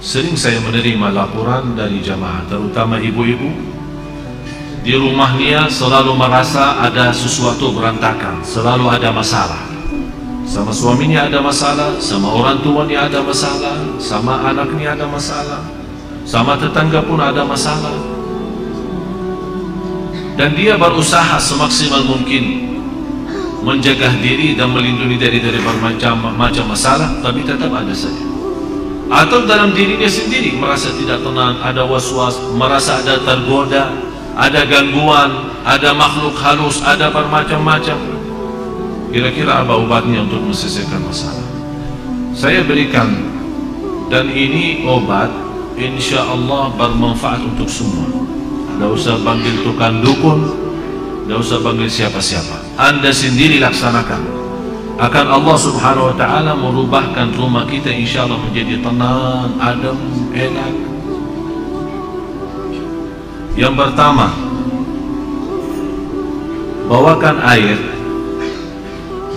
Sering saya menerima laporan dari jamaah, terutama ibu-ibu. Di rumahnya selalu merasa ada sesuatu berantakan, selalu ada masalah. Sama suaminya ada masalah, sama orang tuanya ada masalah, sama anaknya ada masalah, sama tetangga pun ada masalah. Dan dia berusaha semaksimal mungkin menjaga diri dan melindungi dari bermacam masalah, tapi tetap ada saja. Atau dalam dirinya sendiri merasa tidak tenang, ada was-was, merasa ada tergoda, ada gangguan, ada makhluk halus, ada bermacam-macam. Kira-kira apa obatnya untuk menyelesaikan masalah? Saya berikan, dan ini obat insya Allah bermanfaat untuk semua. Tidak usah panggil tukang dukun, tidak usah panggil siapa-siapa. Anda sendiri laksanakan, akan Allah subhanahu wa ta'ala merubahkan rumah kita insya Allah menjadi tenang, adem, enak. Yang pertama, bawakan air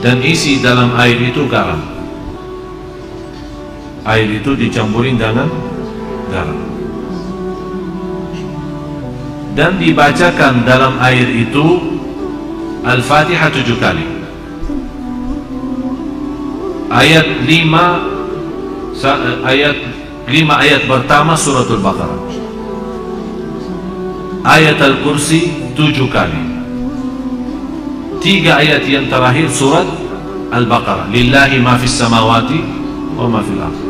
dan isi dalam air itu garam. Air itu dicampurin dengan garam dan dibacakan dalam air itu Al-Fatihah 7 kali. Ayat 5 ayat pertama suratul Baqarah. Ayat Al-Kursi 7 kali. 3 ayat yang terakhir surat Al-Baqarah. Lillahi ma fis samawati wa ma fil ardh.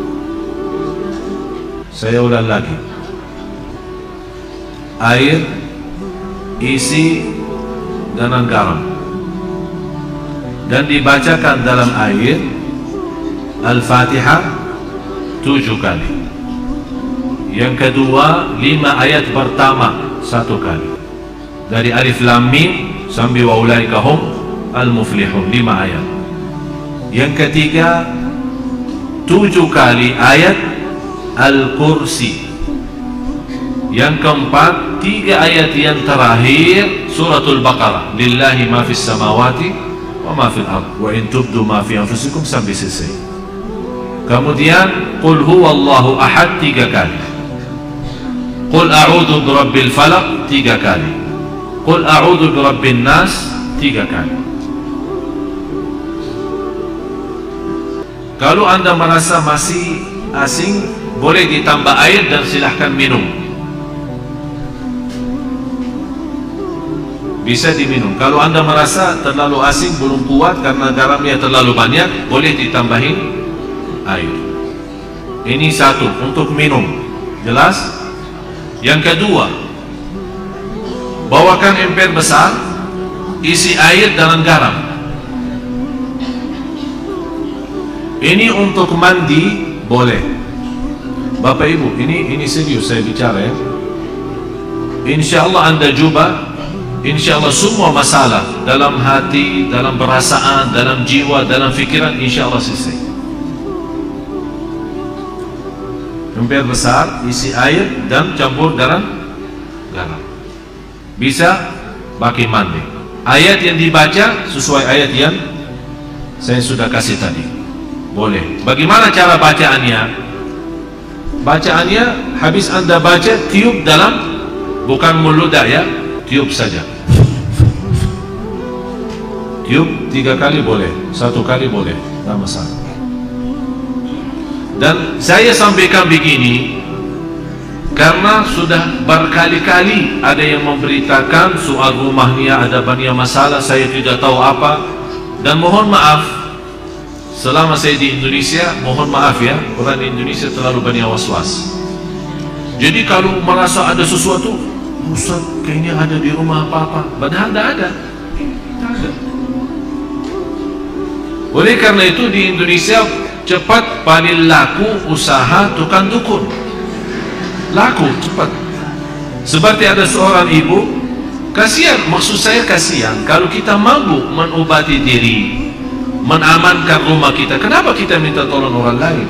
Saya ulang lagi. Air isi dengan garam dan dibacakan dalam air Al-Fatihah 7 kali. Yang kedua 5 ayat pertama 1 kali, dari Alif Lam Mim sampai wa ulaika hum al-muflihun, 5 ayat. Yang ketiga 7 kali ayat Al-Kursi. Yang keempat 3 ayat yang terakhir suratul Baqarah. Lillahi ma fis samawati wa ma fil ardh wa in tubdu ma fi anfusikum sampai selesai. Kemudian qul huwallahu ahad 3 kali. Qul a'udzu birabbil falaq 3 kali. Qul a'udzu birabbin nas 3 kali. Kalau Anda merasa masih asing, boleh ditambah air dan silahkan minum. Bisa diminum. Kalau Anda merasa terlalu asing, belum kuat karena garamnya terlalu banyak, boleh ditambahin air. Ini satu untuk minum, jelas. Yang kedua, bawakan ember besar, isi air dengan garam. Ini untuk mandi boleh. Bapak Ibu, ini serius saya bicara ya. Insya Allah Anda coba, insya Allah semua masalah dalam hati, dalam perasaan, dalam jiwa, dalam fikiran, insya Allah selesai. Ember besar, isi air dan campur garam. Bisa pakai mandi. Ayat yang dibaca sesuai ayat yang saya sudah kasih tadi, boleh. Bagaimana cara bacaannya? Bacaannya habis Anda baca, tiup dalam, bukan meludah ya, tiup saja. Tiup 3 kali boleh, 1 kali boleh, tidak masalah. Dan saya sampaikan begini karena sudah berkali-kali ada yang memberitakan soal rumahnya ada banyak masalah, saya tidak tahu apa. Dan mohon maaf, selama saya di Indonesia, mohon maaf ya, orang di Indonesia terlalu banyak was-was. Jadi kalau merasa ada sesuatu, Ustaz kayaknya ada di rumah apa-apa, padahal tidak ada. Tidak ada. Oleh karena itu di Indonesia cepat paling laku usaha tukang dukun. Laku cepat. Seperti ada seorang ibu, kasihan, maksud saya kasihan kalau kita mampu mengobati diri, menamankan rumah kita, kenapa kita minta tolong orang lain?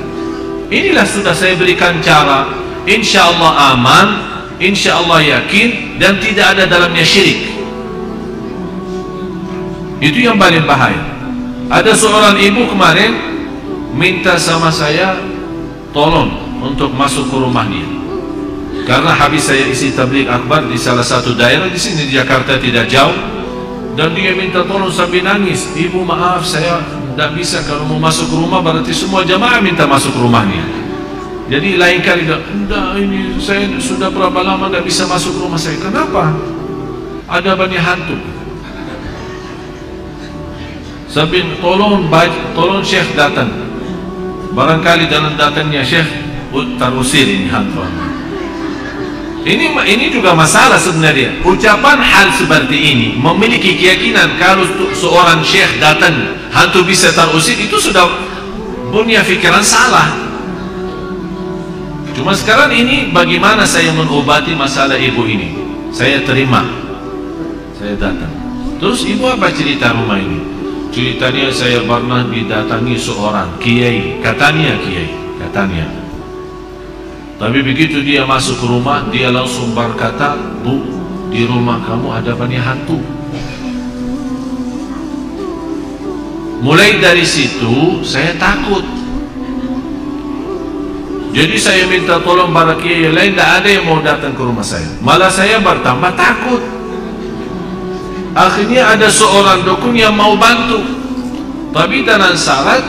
Inilah sudah saya berikan cara, insya Allah aman, insya Allah yakin, dan tidak ada dalamnya syirik. Itu yang paling bahaya. Ada seorang ibu kemarin minta sama saya, tolong untuk masuk ke rumahnya. Karena habis saya isi tabligh akbar di salah satu daerah di sini di Jakarta tidak jauh, dan dia minta tolong sambil nangis, "Ibu maaf saya tidak bisa, kalau mau masuk ke rumah berarti semua jamaah minta masuk ke rumahnya." Jadi lain kali enggak, ini saya sudah berapa lama tidak bisa masuk ke rumah saya. Kenapa? Ada banyak hantu. Sambil tolong Syekh datang. Barangkali dalam datangnya Syekh terusir ini hantu. Ini juga masalah sebenarnya. Ucapan hal seperti ini memiliki keyakinan kalau seorang syekh datang hantu bisa terusir, itu sudah punya fikiran salah. Cuma sekarang ini bagaimana saya mengobati masalah ibu ini? Saya terima, saya datang. Terus ibu apa cerita rumah ini? Ceritanya saya pernah didatangi seorang kiai, katanya kiai, katanya. Tapi begitu dia masuk ke rumah, dia langsung berkata, "Bu, di rumah kamu ada banyak hantu." Mulai dari situ saya takut. Jadi saya minta tolong para kiai lain, tidak ada yang mau datang ke rumah saya. Malah saya bertambah takut. Akhirnya ada seorang dukun yang mau bantu, tapi dengan syarat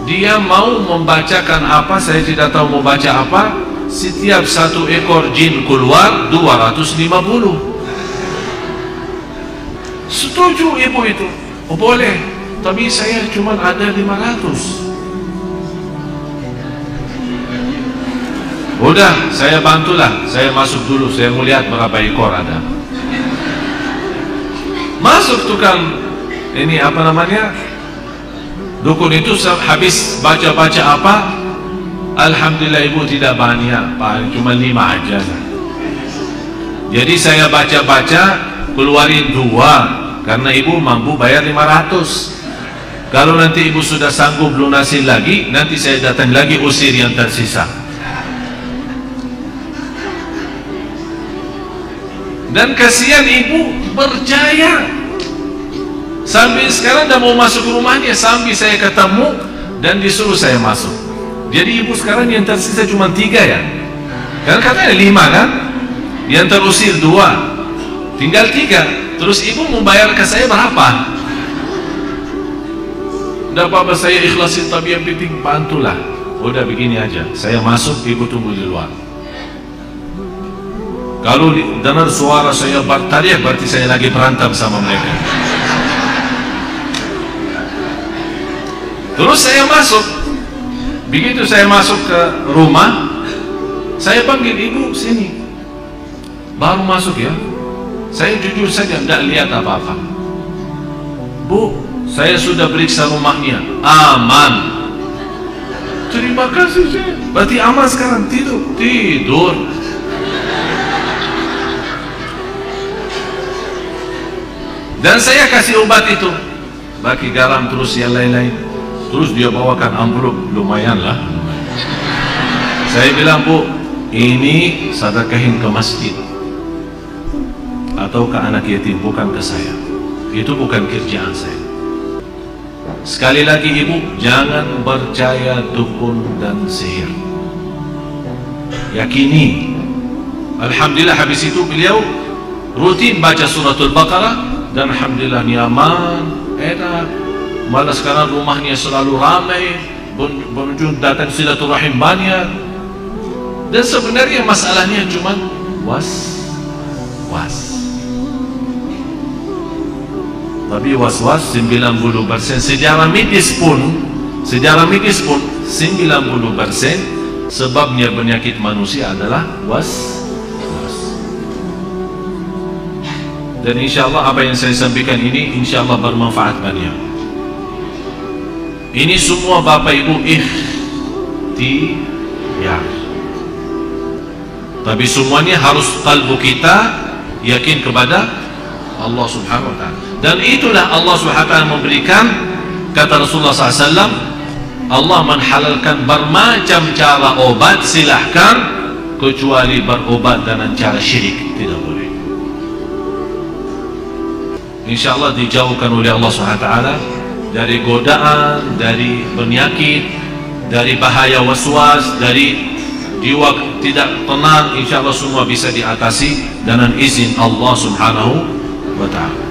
dia mau membacakan apa, saya tidak tahu mau baca apa. Setiap satu ekor jin keluar 250. Setuju ibu itu? Oh boleh, tapi saya cuma ada 500. Udah, saya bantulah. Saya masuk dulu, saya melihat berapa ekor ada. Masuk tukang ini apa namanya, dukun itu habis baca-baca apa, alhamdulillah ibu tidak banyak, cuma 5 aja. Jadi saya baca-baca keluarin 2 karena ibu mampu bayar 500. Kalau nanti ibu sudah sanggup lunasin lagi, nanti saya datang lagi usir yang tersisa. Dan kasihan ibu percaya. Sampai sekarang dah mau masuk ke rumahnya, sampai saya ketemu dan disuruh saya masuk. Jadi ibu sekarang yang tersisa cuma 3 ya. Kan katanya 5 kan? Yang terusir 2, tinggal 3. Terus ibu membayar ke saya berapa? Tidak apa-apa, saya ikhlasin, tapi yang penting bantulah. Udah begini aja, saya masuk, ibu tunggu di luar. Kalau dengar suara saya berteriak, berarti saya lagi berantem sama mereka. Terus saya masuk. Begitu saya masuk ke rumah, saya panggil ibu sini. Baru masuk ya, saya jujur saja tidak lihat apa-apa. Bu, saya sudah periksa rumahnya, aman. Terima kasih Syekh. Berarti aman sekarang, tidur. Dan saya kasih obat itu, bagi garam terus yang lain-lain. Terus dia bawakan amplop, lumayan lah. Saya bilang, Bu, ini sedekahin ke masjid atau ke anak yatim, bukan ke saya. Itu bukan kerjaan saya. Sekali lagi ibu, jangan percaya dukun dan sihir. Yakini. Alhamdulillah habis itu beliau rutin baca suratul Baqarah, dan alhamdulillah nyaman, enak. Malah sekarang rumahnya selalu ramai, pengunjung datang silaturahim banyak. Dan sebenarnya masalahnya cuma was-was. Tapi was-was 90%. Sejarah medis pun 90% sebabnya penyakit manusia adalah was-was. Dan insyaAllah apa yang saya sampaikan ini insyaAllah bermanfaat banyak. Ini semua Bapak Ibu ikhtiar, tapi semuanya harus kalbu kita yakin kepada Allah Subhanahu wa ta'ala. Dan itulah Allah Subhanahu wa ta'ala memberikan, kata Rasulullah SAW, Allah menhalalkan bermacam cara obat, silahkan, kecuali berobat dengan cara syirik, tidak boleh. InsyaAllah dijauhkan oleh Allah Subhanahu wa ta'ala dari godaan, dari penyakit, dari bahaya waswas, dari jiwa tidak tenang, insya Allah semua bisa diatasi dengan izin Allah Subhanahu wa ta'ala.